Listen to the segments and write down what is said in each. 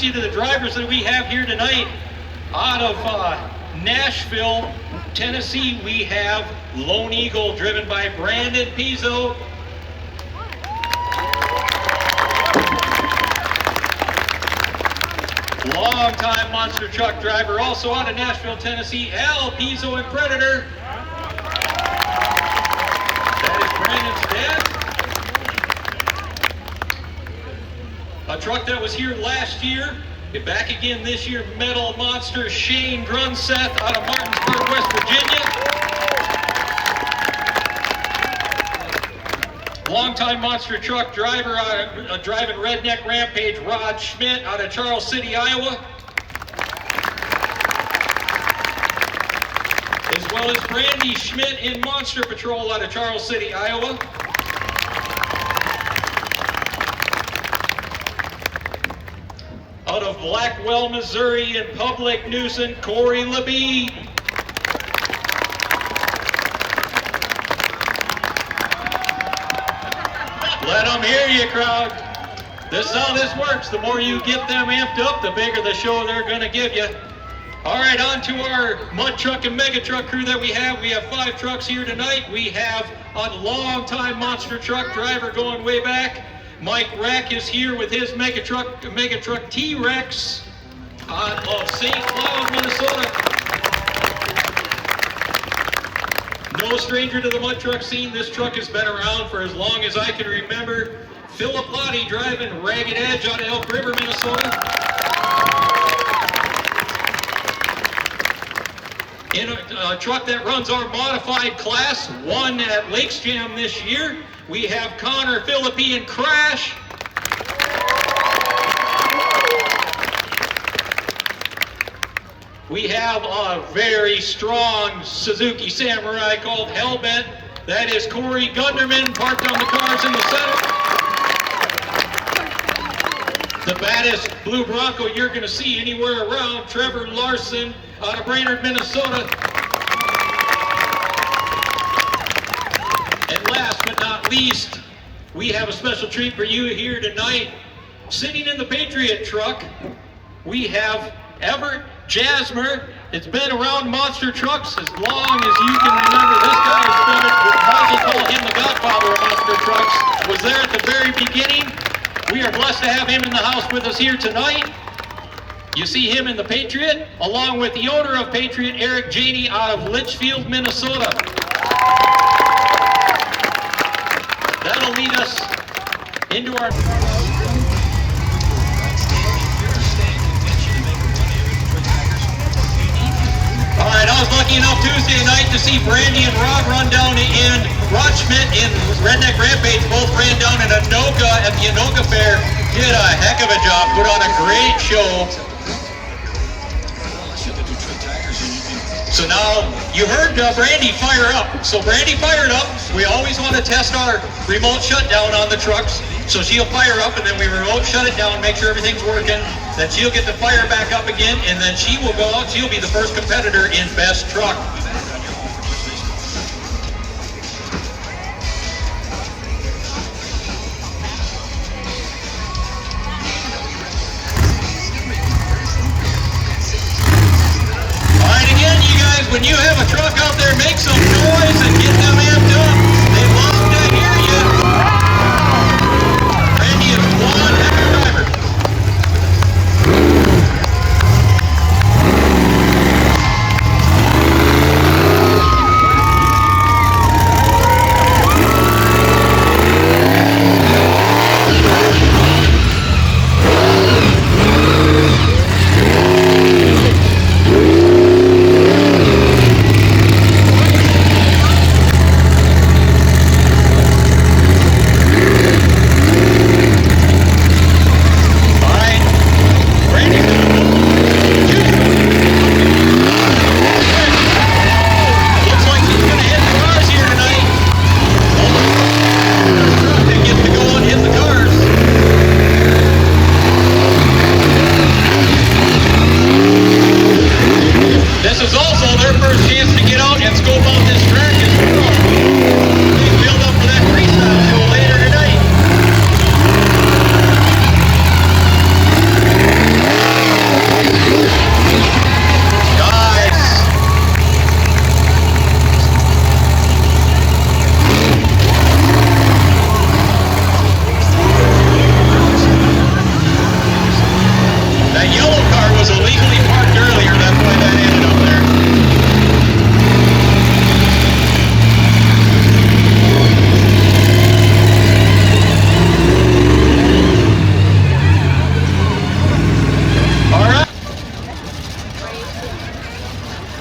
you to the drivers that we have here tonight. Out of Nashville, Tennessee, we have Lone Eagle, driven by Brandon Pizzo. Long-time monster truck driver, also out of Nashville, Tennessee, Al Pizzo and Predator. That is Brandon's dad. A truck that was here last year, back again this year, Metal Monster Shane Grunseth out of Martinsburg, West Virginia. Longtime monster truck driver, driving Redneck Rampage, Rod Schmidt out of Charles City, Iowa. As well as Brandy Schmidt in Monster Patrol out of Charles City, Iowa. Out of Blackwell, Missouri in Public Nuisance, Corey LeBee. Let them hear you, crowd. This is how this works. The more you get them amped up, the bigger the show they're going to give you. All right, on to our mud truck and mega truck crew that we have. We have 5 trucks here tonight. We have a long-time monster truck driver going way back. Mike Rack is here with his mega truck T-Rex out of St. Cloud, Minnesota. No stranger to the mud truck scene. This truck has been around for as long as I can remember. Philip Lottie driving Ragged Edge out of Elk River, Minnesota. In a truck that runs our modified class, won at Lakes Jam this year, we have Connor Philippi and Crash. We have a very strong Suzuki Samurai called Hellbent. That is Corey Gunderman, parked on the cars in the center. The baddest blue Bronco you're going to see anywhere around, Trevor Larson out of Brainerd, Minnesota. And last but not least, we have a special treat for you here tonight. Sitting in the Patriot truck, we have Everett Jasmer. It's been around monster trucks as long as you can remember. This guy has been, might as well call him the godfather of monster trucks. Was there at the very beginning. We are blessed to have him in the house with us here tonight. You see him in the Patriot, along with the owner of Patriot, Eric Janey, out of Litchfield, Minnesota. That'll lead us into our... All right, I was lucky enough Tuesday night to see Brandy and Rod run down in Rod Schmidt in Redneck Rampage. Both ran down in Anoka at the Anoka Fair. Did a heck of a job, put on a great show. So now, you heard Brandy fire up. So Brandy fired up. We always want to test our remote shutdown on the trucks. So she'll fire up and then we remote shut it down, make sure everything's working. Then she'll get the fire back up again and then she will go out. She'll be the first competitor in best truck. When you have a truck out there, make some noise and get them amped up. They love to hear you. Randy is one heck of a driver.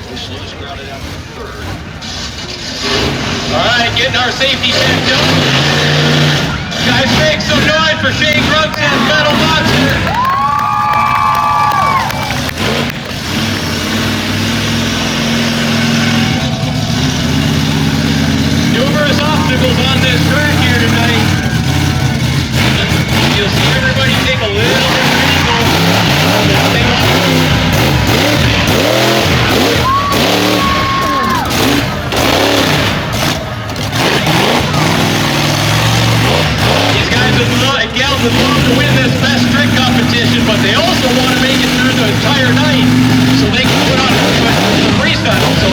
Slowest grounded out to third. All right, getting our safety checked up. Guys, make some noise for Shane Grunson's Metal Monster. Numerous obstacles on this track here tonight. You'll see everybody take a little bit of angle on this thing. These guys and gals would love to win this best trick competition, but they also want to make it through the entire night so they can put on the freestyle. So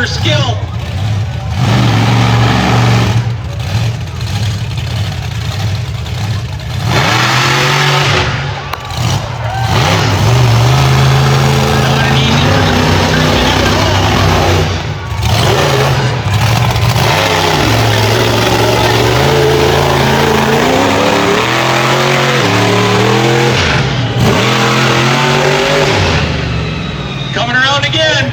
skill. Coming around again.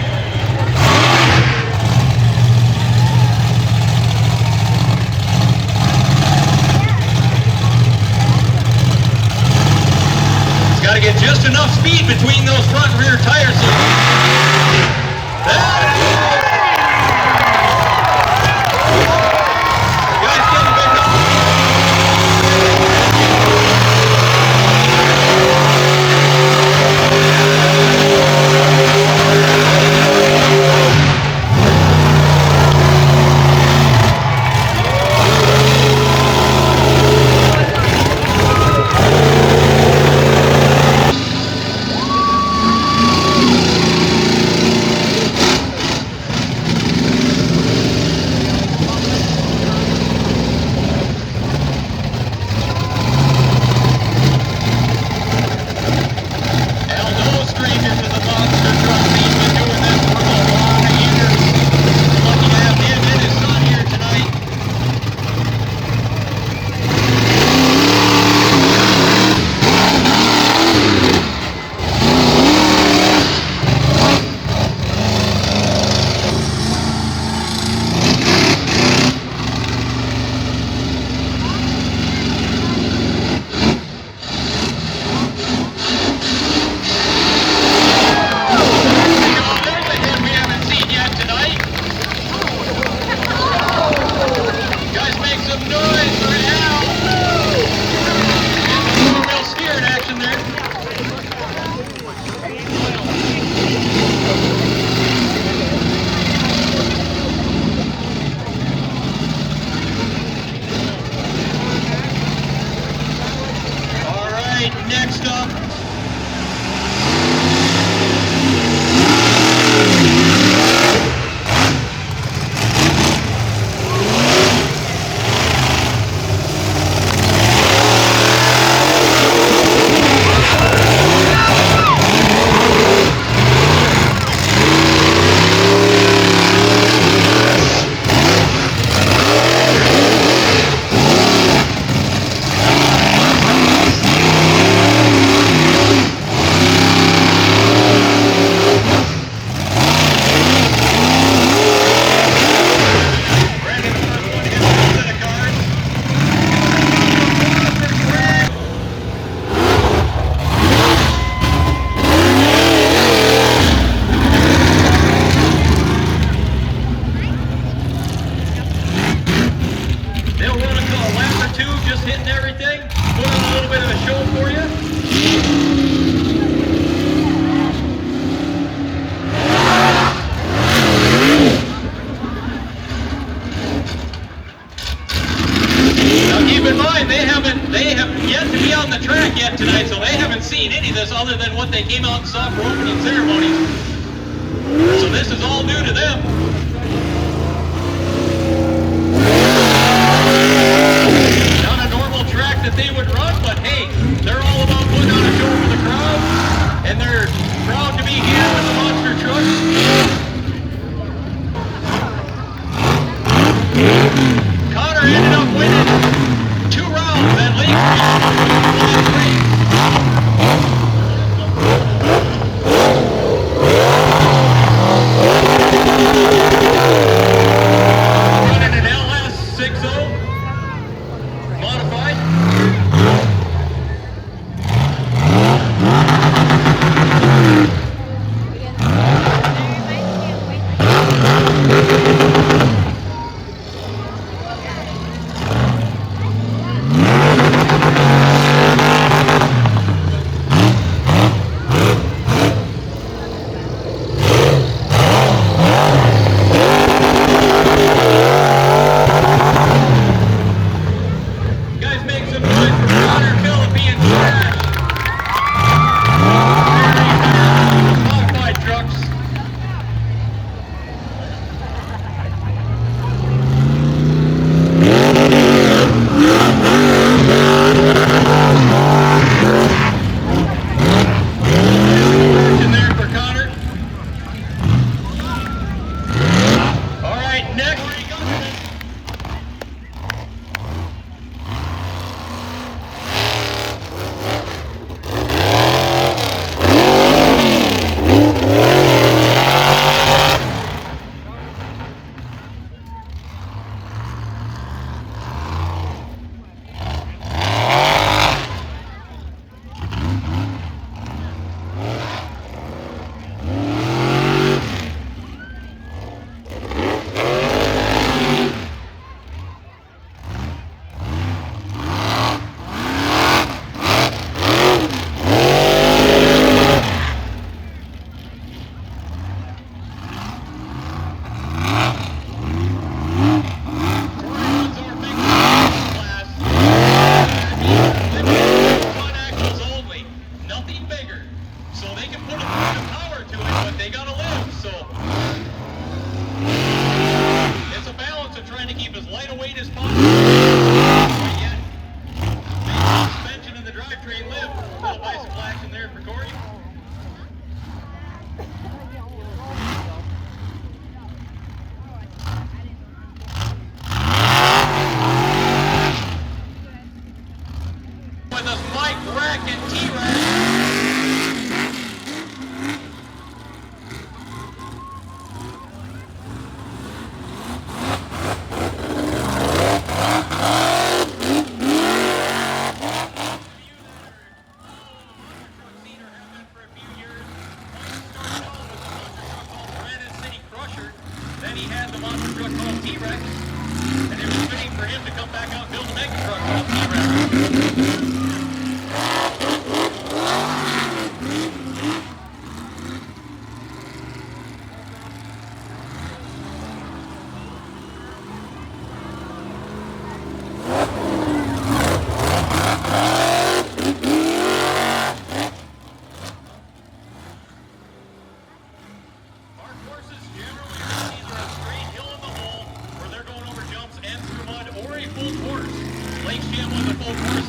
It's got to get just enough speed between those front and rear tires. 2 just hitting everything, put on a little bit of a show for you. Now keep in mind, they have yet to be on the track yet tonight, so they haven't seen any of this other than what they came out and saw for opening ceremonies. So this is all new to them. Not a normal track that they would run, but hey, they're all about putting on a show for the crowd, and they're proud to be here with the monster truck. Connor ended up winning 2 rounds at Lake Street. Running an LS 60 modified.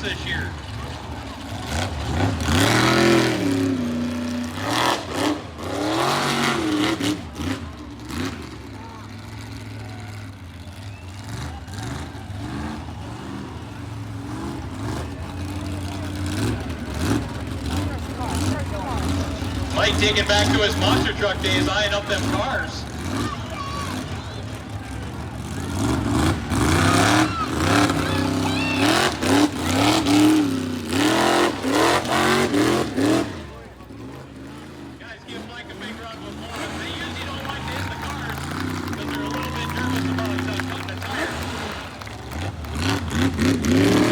This year. Mike taking back to his monster truck days, eyeing up them cars. Yeah.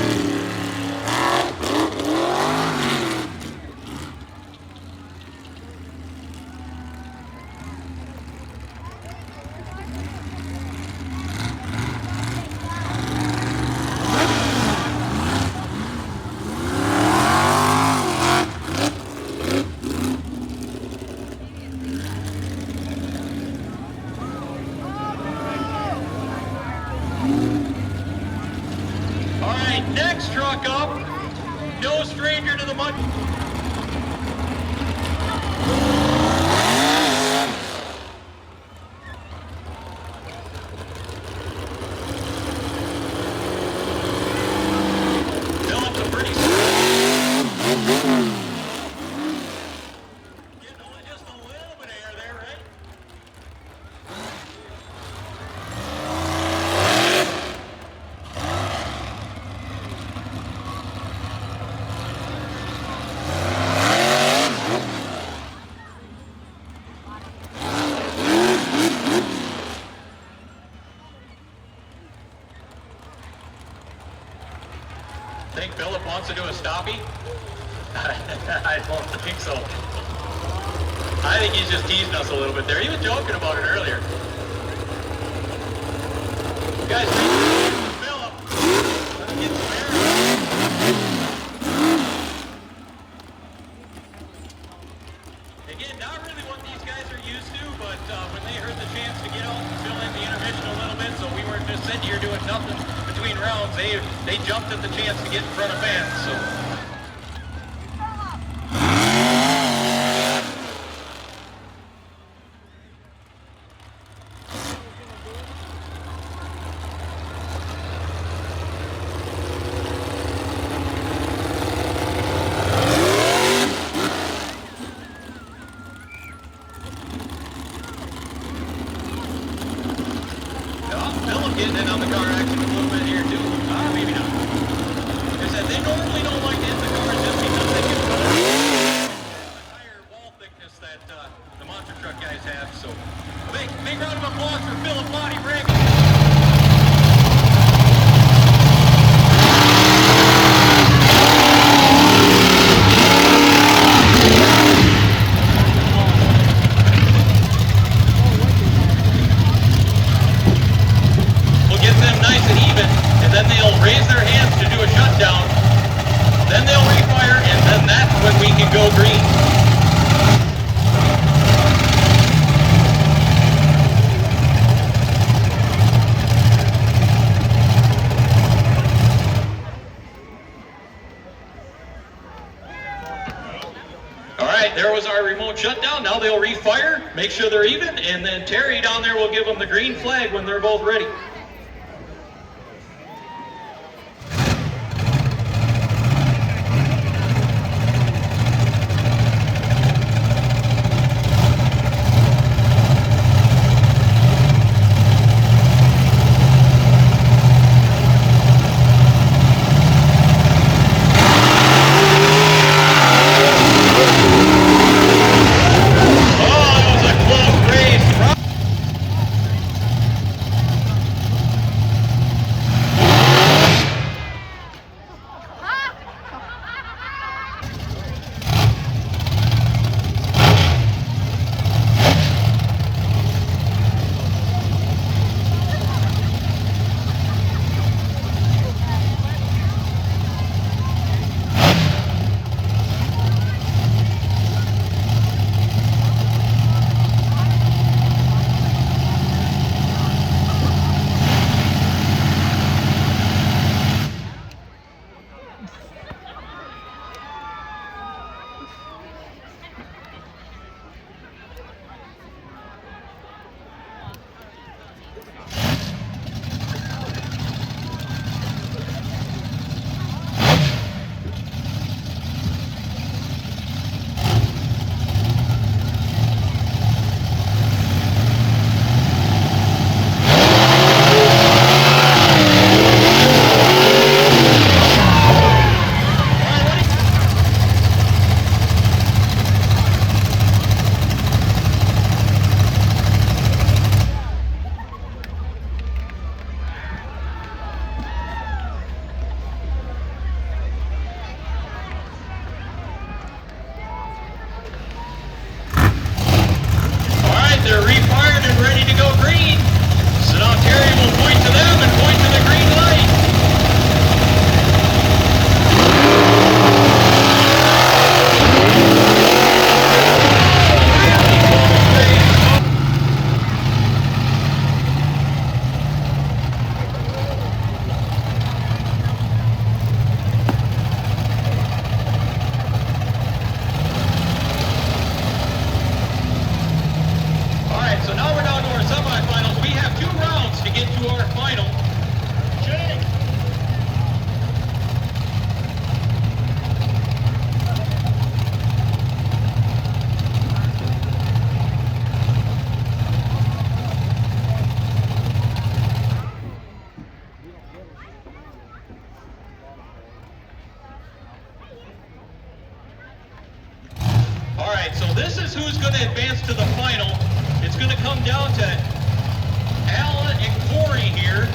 Next truck up, no stranger to the mud. Phillips a pretty getting only just a little bit of air there, right? Think Philip wants to do a stoppie? I don't think so. I think he's just teasing us a little bit there. He was joking about it earlier. You guys ready for Philip? Let him get some air. Again, not really what these guys are used to, but when they heard the chance to get out and fill in the intermission a little bit, so we weren't just sitting here doing nothing between rounds, they jumped at the chance to get in front of fans. So. Philip getting in on the car action a little bit here too. Maybe not. Like I said, they normally don't like to hit the cars just because they can put the higher wall thickness that the monster truck guys have. So, big round of applause for Philip Body Break. Then they'll raise their hands to do a shutdown. Then they'll refire, and then that's when we can go green. All right, there was our remote shutdown. Now they'll refire, make sure they're even, and then Terry down there will give them the green flag when they're both ready. is who's going to advance to the final. It's going to come down to Alan and Corey here.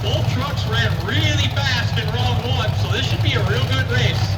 Both trucks ran really fast in round one, so this should be a real good race.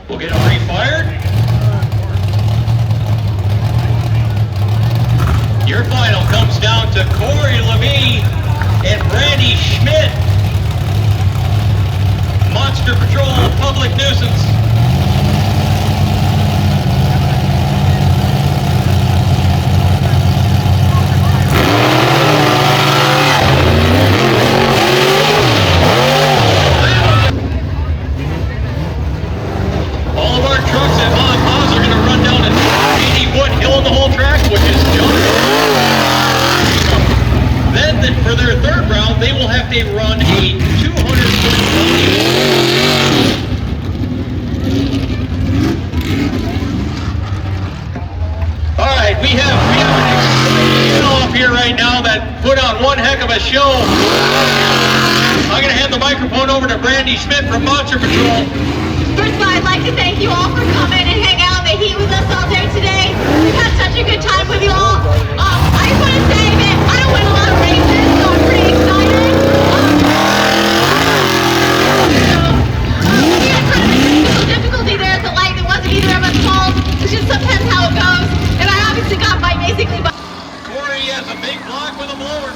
We'll get them refired. Your final comes down to Corey Levy and Brandy Schmidt. Monster Patrol Public Nuisance. For their third round, they will have to run a 200-foot All right, we have an exciting show up here right now that put on one heck of a show. I'm going to hand the microphone over to Brandy Schmidt from Monster Patrol. First of all, I'd like to thank you all for coming and hang out in the heat with us all day today. We've had such a good time with you all. I just want to say that I don't win a lot of races, so I'm pretty excited. We had kind of technical difficulty there at the light. It wasn't either of us fault. It's just sometimes how it goes. And I obviously got by basically by... Corey has a big block with a blower.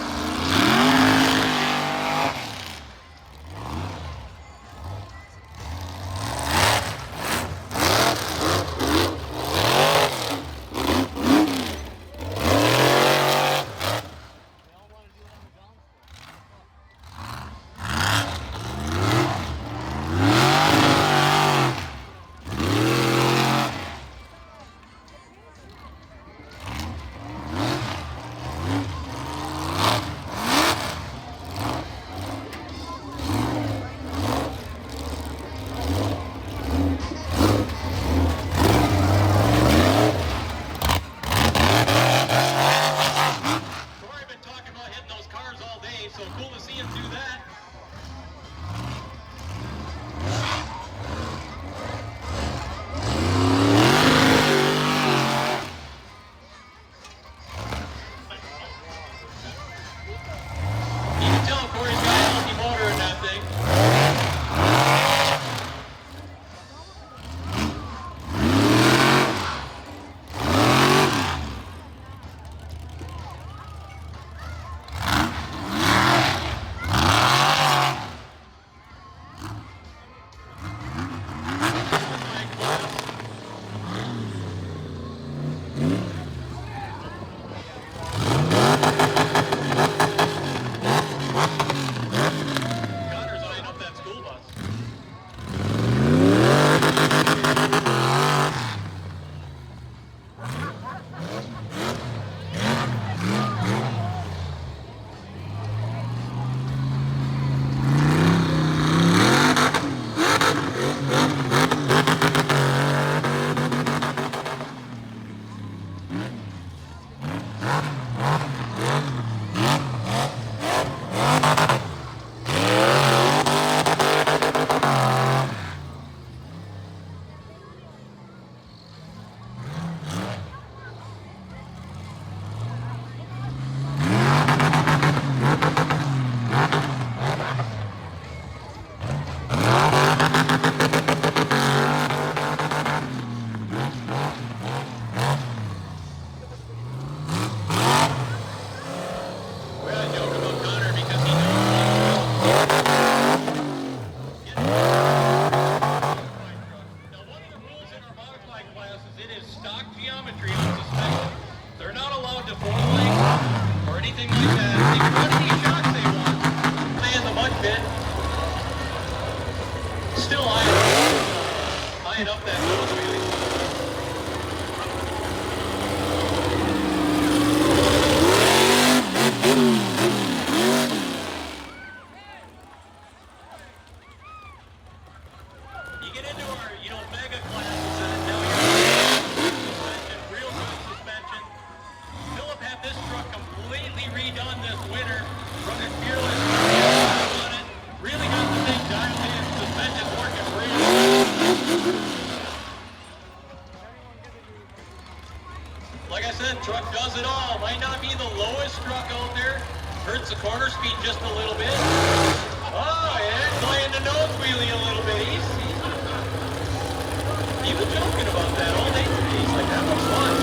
eyeing up that nose wheelie. You get into our, mega classes and now you're suspension, real good suspension. Philip had this truck completely redone this winter from his Fearless on it. Really got the thing dialed in, suspension working real well. Like I said, truck does it all. Might not be the lowest truck out there. Hurts the corner speed just a little bit. Oh, yeah, playing the nose wheelie a little bit. He was joking about that all day today. He's like, that was fun.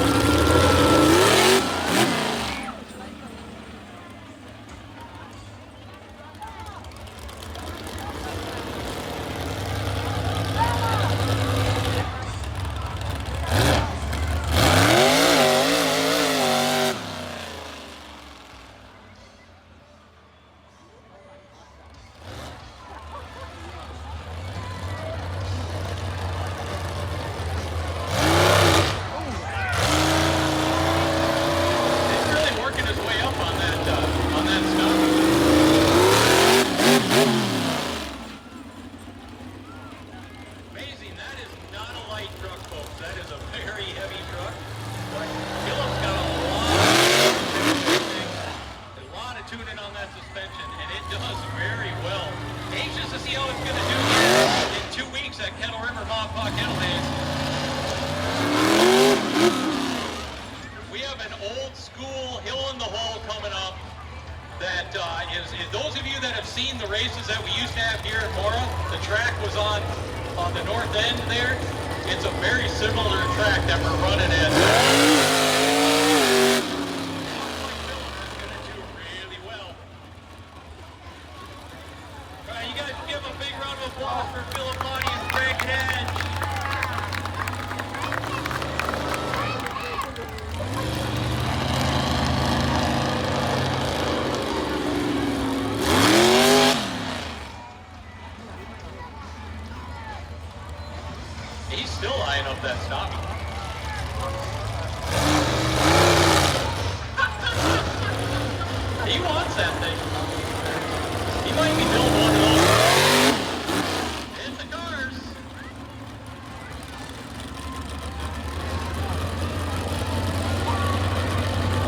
Those of you that have seen the races that we used to have here in Mora, the track was on the north end there. It's a very similar track that we're running at. Gonna do really well. All right, you guys give a big round of applause for Philip and Breaking Edge. He's still eyeing up that stoppie. He wants that thing. He might be building one of those. Hit the cars.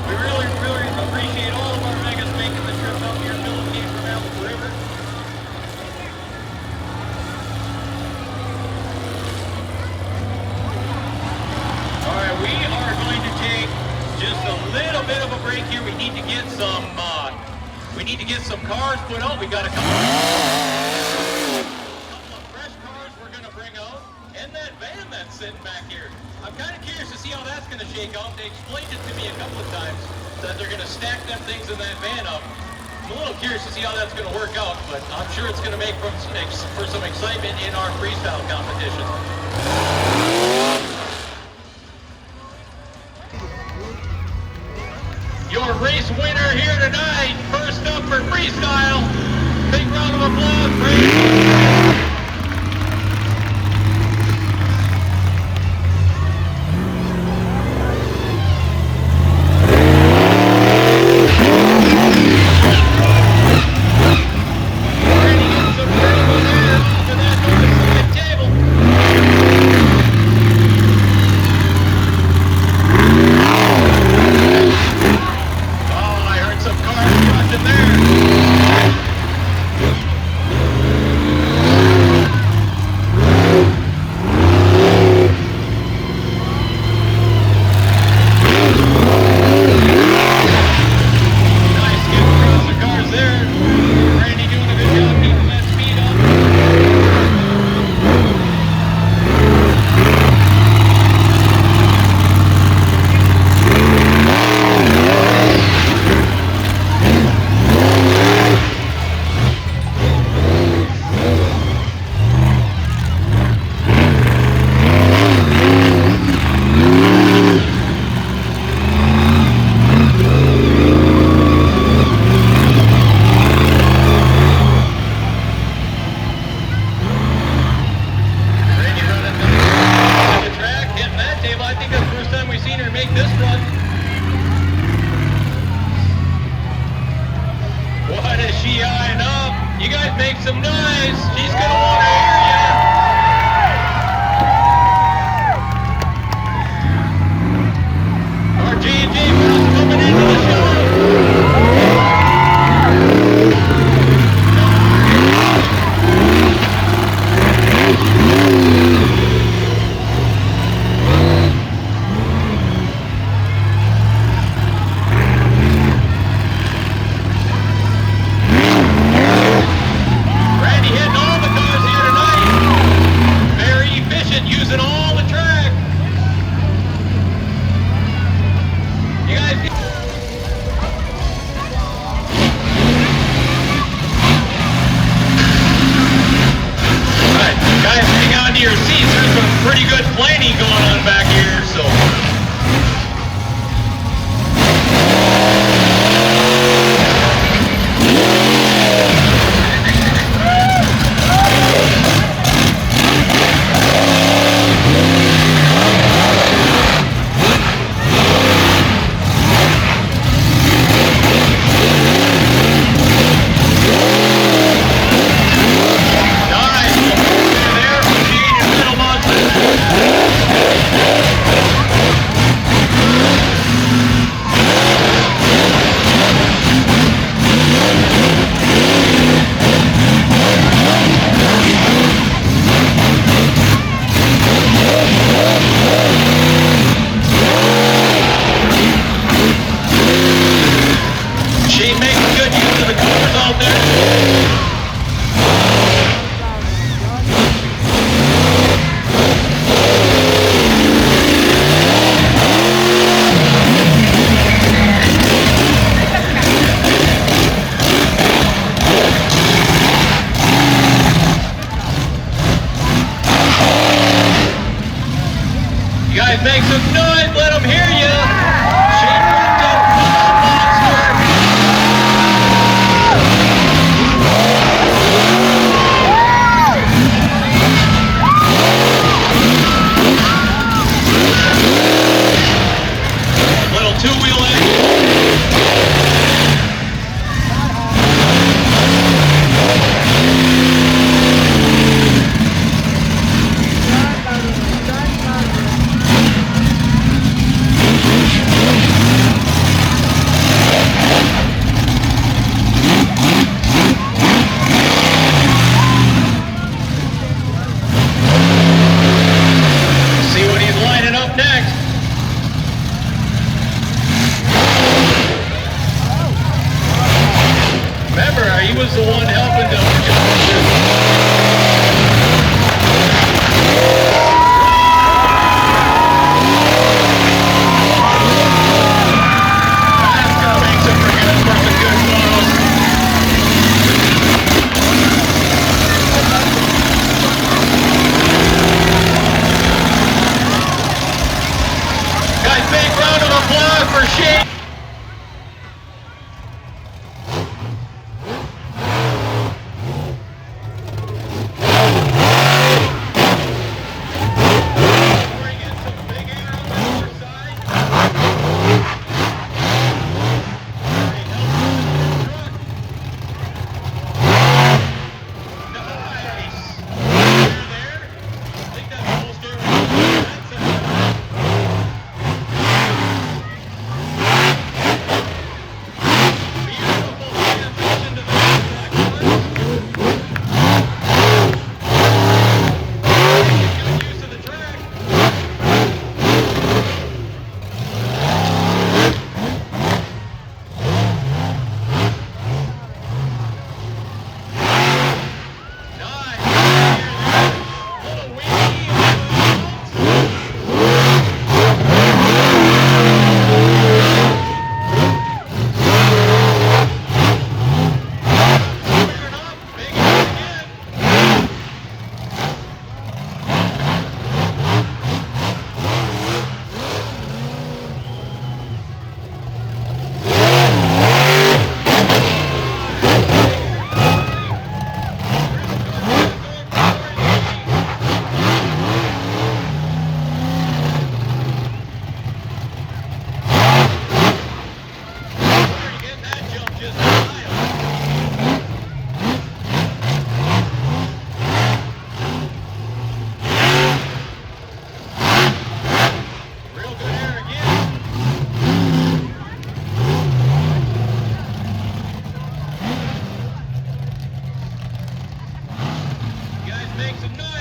We really appreciate all of our megas making the trip up here. Philip came from out the river. We are going to take just a little bit of a break here. We need to get some cars put out. We got a couple of fresh cars we're going to bring out, and that van that's sitting back here. I'm kind of curious to see how that's going to shake out. They explained it to me a couple of times that they're going to stack them things in that van up. I'm a little curious to see how that's going to work out, but I'm sure it's going to make for some excitement in our freestyle competition. Your race winner here tonight, first up for freestyle. Big round of applause for you. There. pretty good planing going on back here, so. Make some noise, let them hear you. Shane Ringo, monster. Little two-wheel he was the one helping to guys, big round of applause for Shane. Make some noise.